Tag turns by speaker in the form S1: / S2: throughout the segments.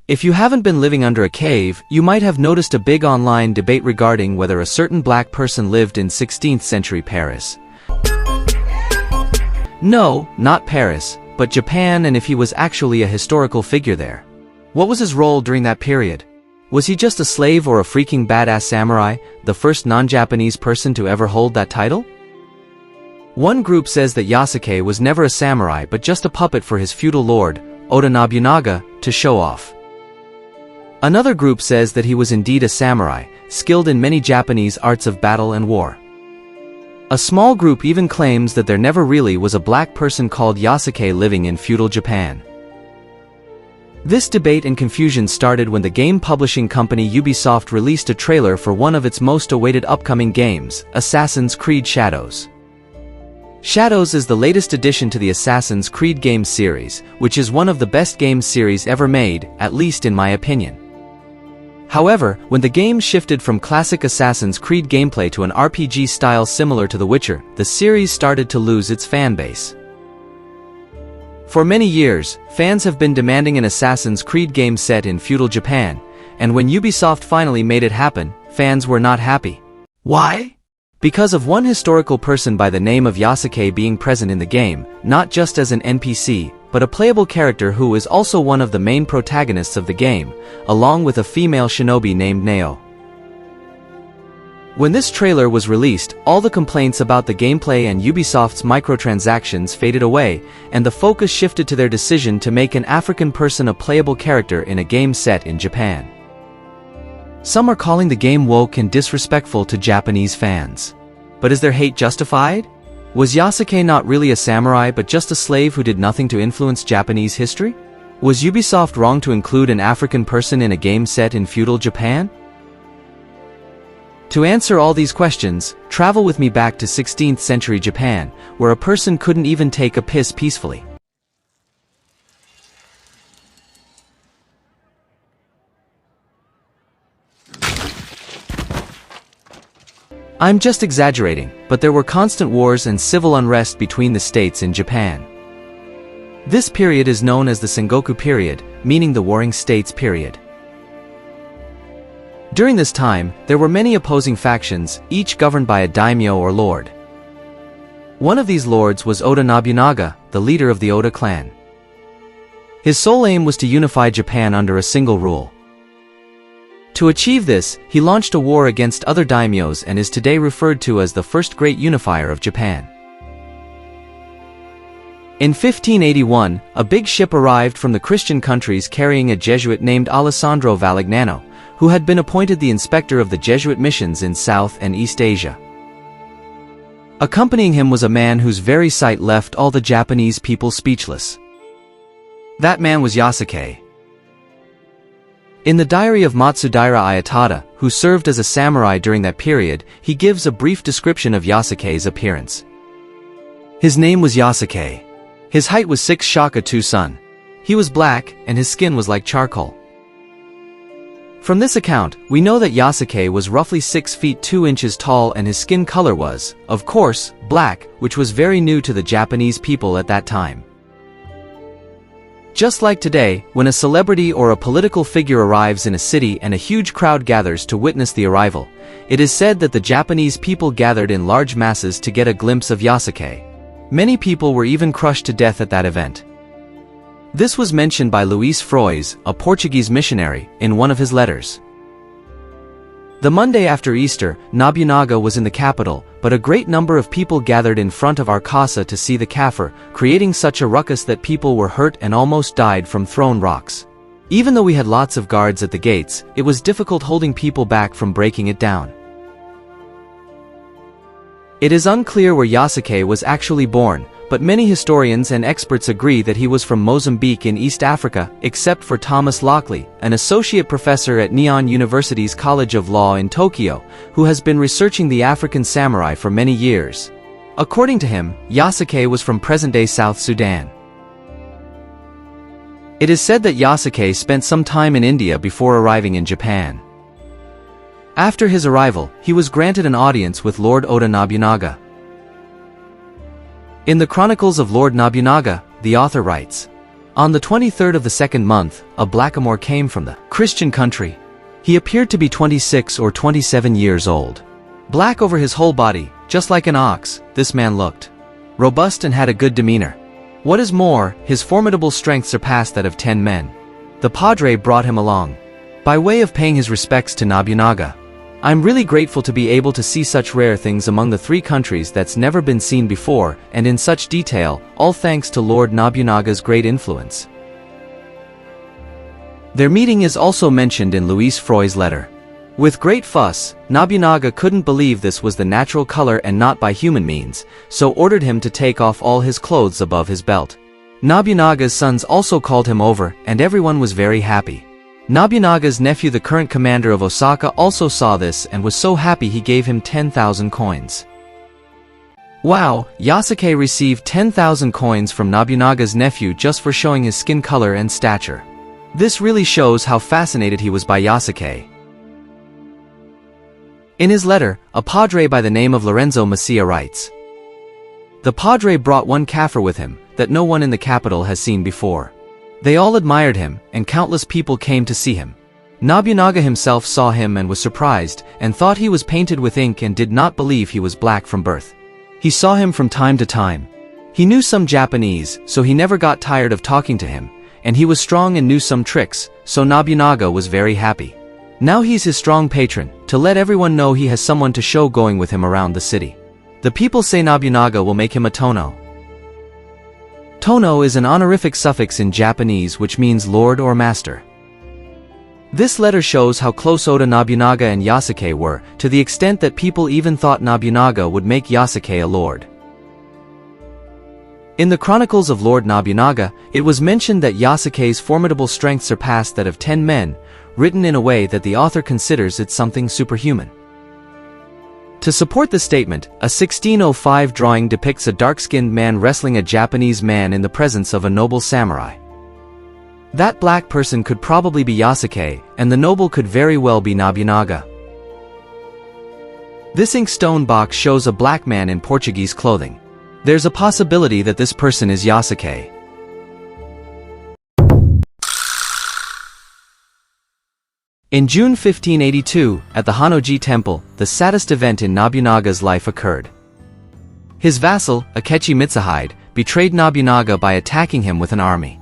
S1: If you haven't been living under a cave, you might have noticed a big online debate regarding whether a certain black person lived in 16th century Paris. No, not Paris, but Japan, and if he was actually a historical figure there. What was his role during that period? Was he just a slave or a freaking badass samurai, the first non-Japanese person to ever hold that title? One group says that Yasuke was never a samurai but just a puppet for his feudal lord, Oda Nobunaga, to show off. Another group says that he was indeed a samurai, skilled in many Japanese arts of battle and war. A small group even claims that there never really was a black person called Yasuke living in feudal Japan. This debate and confusion started when the game publishing company Ubisoft released a trailer for one of its most awaited upcoming games, Assassin's Creed Shadows. Shadows is the latest addition to the Assassin's Creed game series, which is one of the best game series ever made, at least in my opinion. However, when the game shifted from classic Assassin's Creed gameplay to an RPG style similar to The Witcher, the series started to lose its fanbase. For many years, fans have been demanding an Assassin's Creed game set in feudal Japan, and when Ubisoft finally made it happen, fans were not happy. Why? Because of one historical person by the name of Yasuke being present in the game, not just as an NPC, but a playable character who is also one of the main protagonists of the game, along with a female shinobi named Neo. When this trailer was released, all the complaints about the gameplay and Ubisoft's microtransactions faded away, and the focus shifted to their decision to make an African person a playable character in a game set in Japan. Some are calling the game woke and disrespectful to Japanese fans. But is their hate justified? Was Yasuke not really a samurai but just a slave who did nothing to influence Japanese history? Was Ubisoft wrong to include an African person in a game set in feudal Japan? To answer all these questions, travel with me back to 16th century Japan, where a person couldn't even take a piss peacefully. I'm just exaggerating, but there were constant wars and civil unrest between the states in Japan. This period is known as the Sengoku period, meaning the Warring States period. During this time, there were many opposing factions, each governed by a daimyo or lord. One of these lords was Oda Nobunaga, the leader of the Oda clan. His sole aim was to unify Japan under a single rule. To achieve this, he launched a war against other daimyos and is today referred to as the first great unifier of Japan. In 1581, a big ship arrived from the Christian countries carrying a Jesuit named Alessandro Valignano, who had been appointed the inspector of the Jesuit missions in South and East Asia. Accompanying him was a man whose very sight left all the Japanese people speechless. That man was Yasuke. In the diary of Matsudaira Ayatada, who served as a samurai during that period, he gives a brief description of Yasuke's appearance. His name was Yasuke. His height was 6 shaka 2 sun. He was black, and his skin was like charcoal. From this account, we know that Yasuke was roughly 6 feet 2 inches tall and his skin color was, of course, black, which was very new to the Japanese people at that time. Just like today, when a celebrity or a political figure arrives in a city and a huge crowd gathers to witness the arrival, it is said that the Japanese people gathered in large masses to get a glimpse of Yasuke. Many people were even crushed to death at that event. This was mentioned by Luís Frois, a Portuguese missionary, in one of his letters. The Monday after Easter, Nobunaga was in the capital, but a great number of people gathered in front of our casa to see the kafir, creating such a ruckus that people were hurt and almost died from thrown rocks. Even though we had lots of guards at the gates, it was difficult holding people back from breaking it down. It is unclear where Yasuke was actually born, but many historians and experts agree that he was from Mozambique in East Africa, except for Thomas Lockley, an associate professor at Nihon University's College of Law in Tokyo, who has been researching the African samurai for many years. According to him, Yasuke was from present-day South Sudan. It is said that Yasuke spent some time in India before arriving in Japan. After his arrival, he was granted an audience with Lord Oda Nobunaga. In the Chronicles of Lord Nobunaga, the author writes, On the 23rd of the second month, a blackamoor came from the Christian country. He appeared to be 26 or 27 years old. Black over his whole body, just like an ox, this man looked robust and had a good demeanor. What is more, his formidable strength surpassed that of 10 men. The padre brought him along, by way of paying his respects to Nobunaga. I'm really grateful to be able to see such rare things among the three countries that's never been seen before, and in such detail, all thanks to Lord Nobunaga's great influence. Their meeting is also mentioned in Louis Froy's letter. With great fuss, Nobunaga couldn't believe this was the natural color and not by human means, so ordered him to take off all his clothes above his belt. Nobunaga's sons also called him over, and everyone was very happy. Nobunaga's nephew, the current commander of Osaka, also saw this and was so happy he gave him 10,000 coins. Wow, Yasuke received 10,000 coins from Nobunaga's nephew just for showing his skin color and stature. This really shows how fascinated he was by Yasuke. In his letter, a padre by the name of Lorenzo Messia writes, "The padre brought one Kaffir with him, that no one in the capital has seen before. They all admired him, and countless people came to see him. Nobunaga himself saw him and was surprised, and thought he was painted with ink and did not believe he was black from birth. He saw him from time to time. He knew some Japanese, so he never got tired of talking to him, and he was strong and knew some tricks, so Nobunaga was very happy. Now he's his strong patron, to let everyone know he has someone to show going with him around the city. The people say Nobunaga will make him a Tono." Tono is an honorific suffix in Japanese which means lord or master. This letter shows how close Oda Nobunaga and Yasuke were, to the extent that people even thought Nobunaga would make Yasuke a lord. In the chronicles of Lord Nobunaga, it was mentioned that Yasuke's formidable strength surpassed that of 10 men, written in a way that the author considers it something superhuman. To support the statement, a 1605 drawing depicts a dark-skinned man wrestling a Japanese man in the presence of a noble samurai. That black person could probably be Yasuke, and the noble could very well be Nobunaga. This inkstone box shows a black man in Portuguese clothing. There's a possibility that this person is Yasuke. In June 1582, at the Honnō-ji Temple, the saddest event in Nobunaga's life occurred. His vassal, Akechi Mitsuhide, betrayed Nobunaga by attacking him with an army.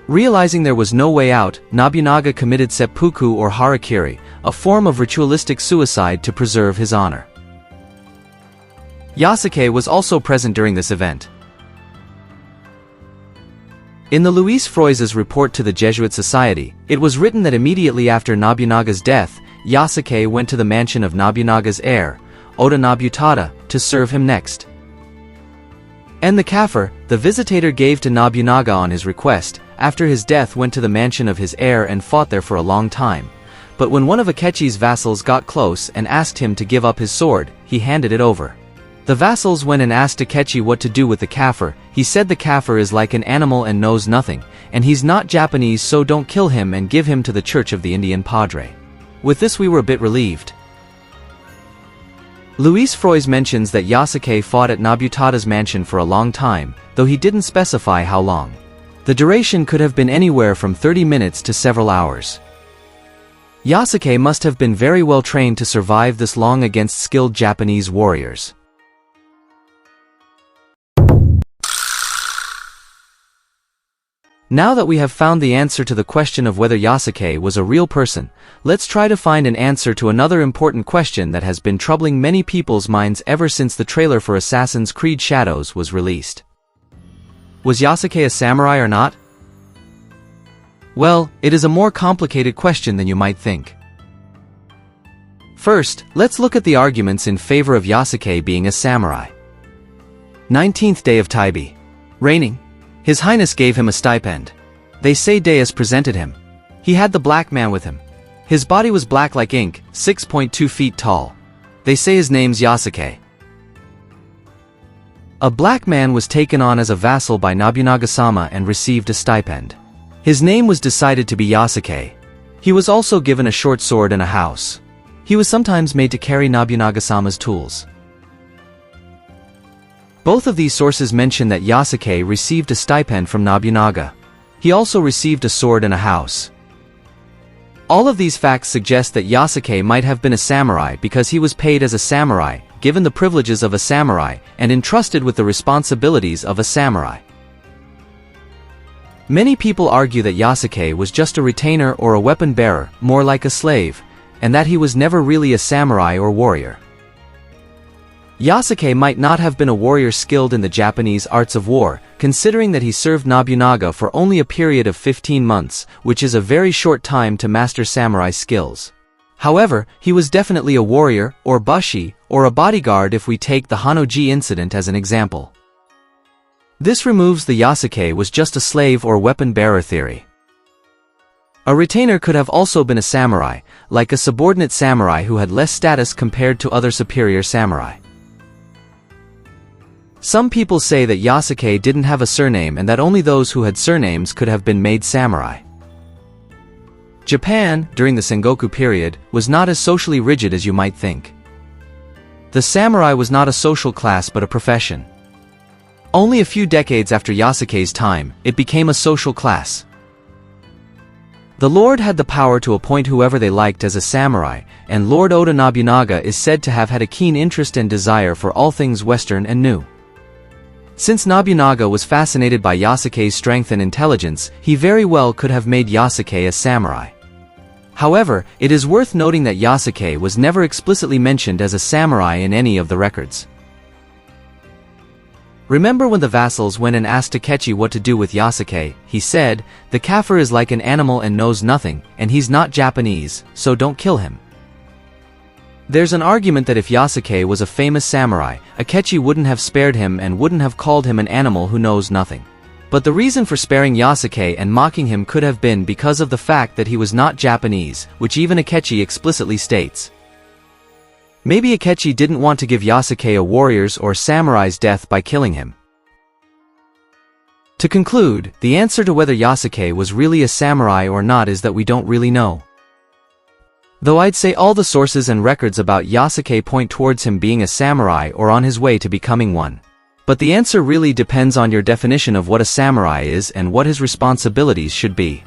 S1: Realizing there was no way out, Nobunaga committed seppuku or harakiri, a form of ritualistic suicide to preserve his honor. Yasuke was also present during this event. In the Louis Froy's report to the Jesuit Society, it was written that immediately after Nobunaga's death, Yasuke went to the mansion of Nobunaga's heir, Oda Nobunaga, to serve him next. And the Kaffir, the visitator gave to Nobunaga on his request, after his death went to the mansion of his heir and fought there for a long time. But when one of Akechi's vassals got close and asked him to give up his sword, he handed it over. The vassals went and asked Akechi what to do with the Kaffir. He said the Kaffir is like an animal and knows nothing, and he's not Japanese, so don't kill him and give him to the Church of the Indian Padre. With this we were a bit relieved. Louis Froy's mentions that Yasuke fought at Nobunaga's mansion for a long time, though he didn't specify how long. The duration could have been anywhere from 30 minutes to several hours. Yasuke must have been very well trained to survive this long against skilled Japanese warriors. Now that we have found the answer to the question of whether Yasuke was a real person, let's try to find an answer to another important question that has been troubling many people's minds ever since the trailer for Assassin's Creed Shadows was released. Was Yasuke a samurai or not? Well, it is a more complicated question than you might think. First, let's look at the arguments in favor of Yasuke being a samurai. 19th day of Taibi. Raining. His Highness gave him a stipend. They say Deus presented him. He had the black man with him. His body was black like ink, 6.2 feet tall. They say his name's Yasuke. A black man was taken on as a vassal by Nobunaga-sama and received a stipend. His name was decided to be Yasuke. He was also given a short sword and a house. He was sometimes made to carry Nobunaga-sama's tools. Both of these sources mention that Yasuke received a stipend from Nobunaga. He also received a sword and a house. All of these facts suggest that Yasuke might have been a samurai because he was paid as a samurai, given the privileges of a samurai, and entrusted with the responsibilities of a samurai. Many people argue that Yasuke was just a retainer or a weapon bearer, more like a slave, and that he was never really a samurai or warrior. Yasuke might not have been a warrior skilled in the Japanese arts of war, considering that he served Nobunaga for only a period of 15 months, which is a very short time to master samurai skills. However, he was definitely a warrior, or bushi, or a bodyguard if we take the Honnō-ji Incident as an example. This removes the Yasuke was just a slave or weapon bearer theory. A retainer could have also been a samurai, like a subordinate samurai who had less status compared to other superior samurai. Some people say that Yasuke didn't have a surname and that only those who had surnames could have been made samurai. Japan, during the Sengoku period, was not as socially rigid as you might think. The samurai was not a social class but a profession. Only a few decades after Yasuke's time, it became a social class. The Lord had the power to appoint whoever they liked as a samurai, and Lord Oda Nobunaga is said to have had a keen interest and desire for all things Western and new. Since Nobunaga was fascinated by Yasuke's strength and intelligence, he very well could have made Yasuke a samurai. However, it is worth noting that Yasuke was never explicitly mentioned as a samurai in any of the records. Remember when the vassals went and asked Akechi what to do with Yasuke, he said, "The kafir is like an animal and knows nothing, and he's not Japanese, so don't kill him." There's an argument that if Yasuke was a famous samurai, Akechi wouldn't have spared him and wouldn't have called him an animal who knows nothing. But the reason for sparing Yasuke and mocking him could have been because of the fact that he was not Japanese, which even Akechi explicitly states. Maybe Akechi didn't want to give Yasuke a warrior's or samurai's death by killing him. To conclude, the answer to whether Yasuke was really a samurai or not is that we don't really know. Though I'd say all the sources and records about Yasuke point towards him being a samurai or on his way to becoming one. But the answer really depends on your definition of what a samurai is and what his responsibilities should be.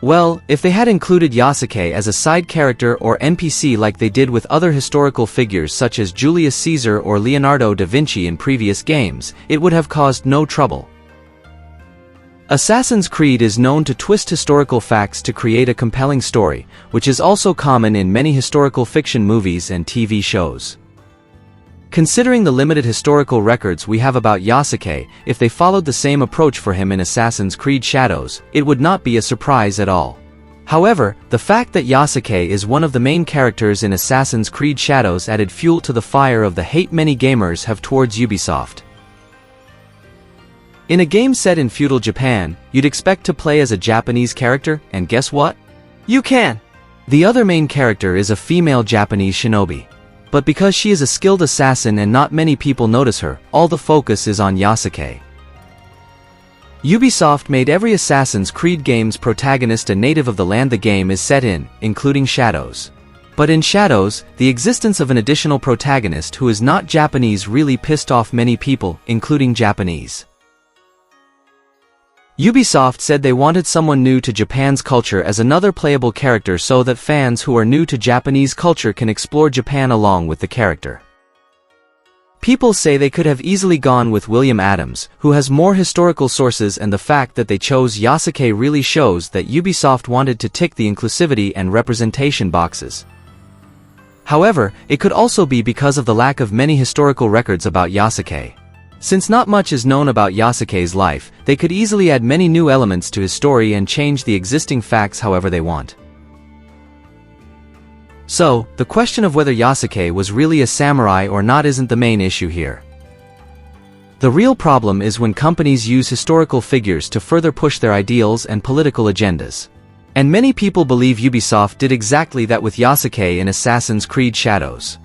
S1: Well, if they had included Yasuke as a side character or NPC like they did with other historical figures such as Julius Caesar or Leonardo da Vinci in previous games, it would have caused no trouble. Assassin's Creed is known to twist historical facts to create a compelling story, which is also common in many historical fiction movies and TV shows. Considering the limited historical records we have about Yasuke, if they followed the same approach for him in Assassin's Creed Shadows, it would not be a surprise at all. However, the fact that Yasuke is one of the main characters in Assassin's Creed Shadows added fuel to the fire of the hate many gamers have towards Ubisoft. In a game set in feudal Japan, you'd expect to play as a Japanese character, and guess what? You can! The other main character is a female Japanese shinobi. But because she is a skilled assassin and not many people notice her, all the focus is on Yasuke. Ubisoft made every Assassin's Creed game's protagonist a native of the land the game is set in, including Shadows. But in Shadows, the existence of an additional protagonist who is not Japanese really pissed off many people, including Japanese. Ubisoft said they wanted someone new to Japan's culture as another playable character so that fans who are new to Japanese culture can explore Japan along with the character. People say they could have easily gone with William Adams, who has more historical sources, and the fact that they chose Yasuke really shows that Ubisoft wanted to tick the inclusivity and representation boxes. However, it could also be because of the lack of many historical records about Yasuke. Since not much is known about Yasuke's life, they could easily add many new elements to his story and change the existing facts however they want. So, the question of whether Yasuke was really a samurai or not isn't the main issue here. The real problem is when companies use historical figures to further push their ideals and political agendas. And many people believe Ubisoft did exactly that with Yasuke in Assassin's Creed Shadows.